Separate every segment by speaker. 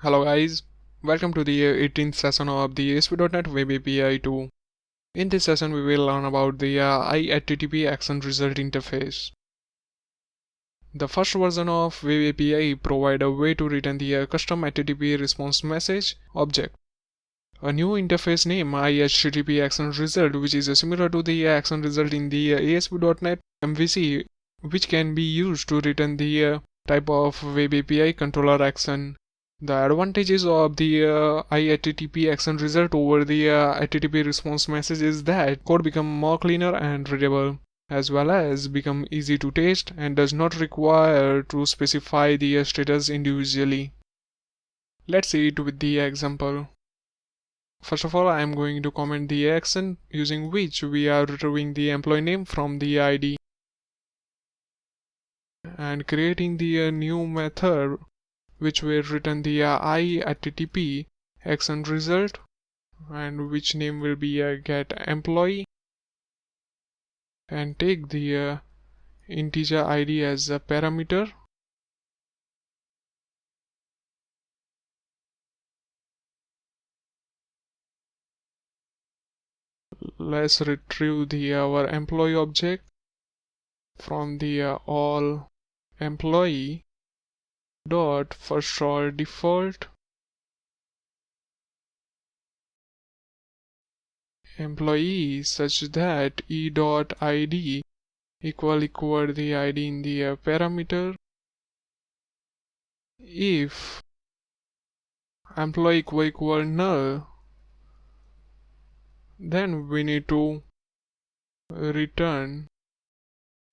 Speaker 1: Hello guys, welcome to the 18th session of the ASP.NET Web API 2. In this session we will learn about the IHttp Action Result interface. The first version of Web API provide a way to return the custom HTTP response message object. A new interface named IHttp Action Result, which is similar to the action result in the ASP.NET MVC, which can be used to return the type of Web API controller action. The advantages of the IHttp action result over the HTTP response message is that code become more cleaner and readable, as well as become easy to test and does not require to specify the status individually. Let's see it with the example. First of all, I am going to comment the action using which we are retrieving the employee name from the ID and creating the new method which will return the IHttp action result and which name will be get employee, and take the integer ID as a parameter. Let's retrieve the our employee object from the all employee dot first roll default employee such that e dot id equal the id in the parameter. If employee equal null, then we need to return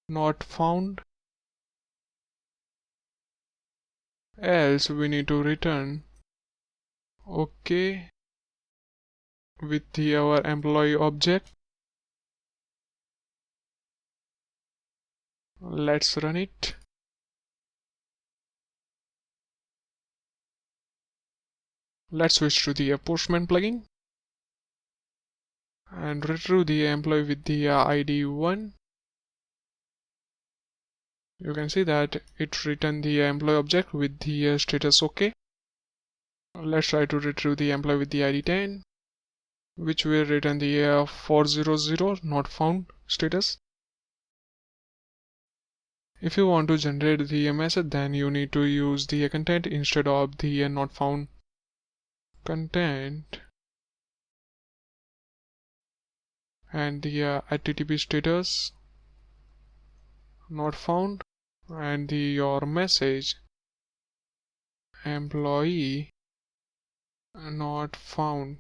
Speaker 1: not found, else we need to return okay with our employee object. Let's run it. Let's switch to the Postman plugin and retrieve the employee with the ID 1. You can see that it returned the employee object with the status OK. Let's try to retrieve the employee with the ID 10, which will return the 400 not found status. If you want to generate the message, then you need to use the content instead of the not found content and the HTTP status not found and your message employee not found.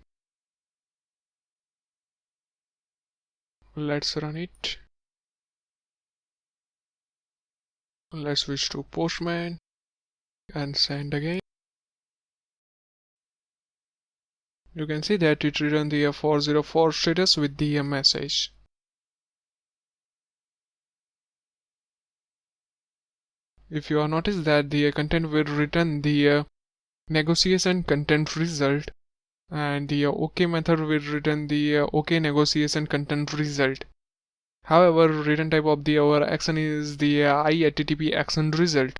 Speaker 1: Let's run it. Let's switch to Postman and send again. You can see that it returned the 404 status with the message. If you have noticed that the content will return the negotiation content result, and the OK method will return the OK negotiation content result. However, return type of our action is the IHttp action result.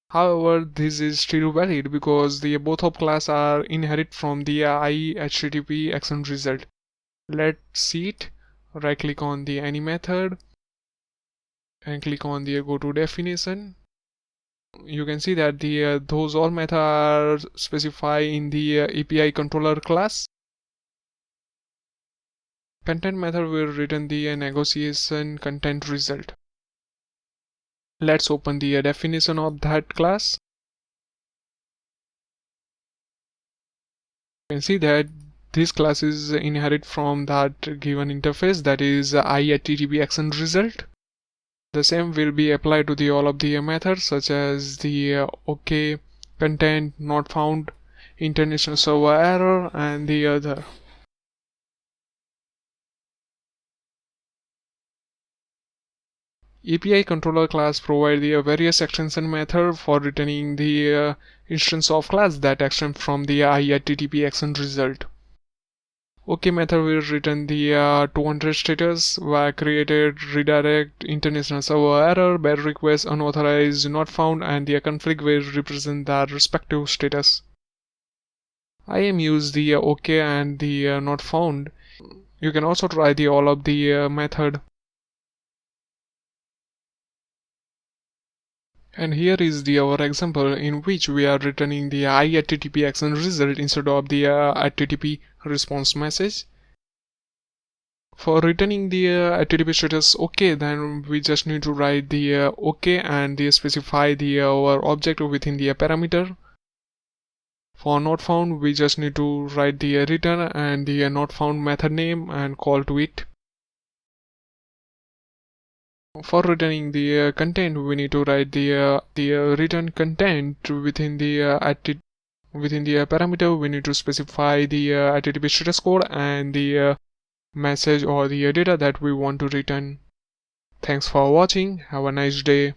Speaker 1: However, this is still valid because the both of class are inherit from the IHttp action result. Let's see it. Right click on the any method and click on the go to definition. You can see that the those all methods are specified in the API controller class. Content method will return the negotiation content result. Let's open the definition of that class. You can see that this class is inherit from that given interface, that is IHttp action result. The same will be applied to the all of the methods such as the OK, content, not found, international server error, and the other. API controller class provide the various extension method for returning the instance of class that extend from the IHttp action result. OK method will return the 200 status where created, redirect, international server error, bad request, unauthorized, not found, and the conflict will represent the respective status. I am use the OK and the not found. You can also try the all of the method. And here is the our example in which we are returning the IHttp action result instead of the HTTP response message. For returning the HTTP status OK, then we just need to write the OK and specify the our object within the parameter. For not found, we just need to write the return and the not found method name and call to it. For returning the content, we need to write the return content within the parameter. We need to specify the HTTP status code and the message or the data that we want to return. Thanks for watching. Have a nice day.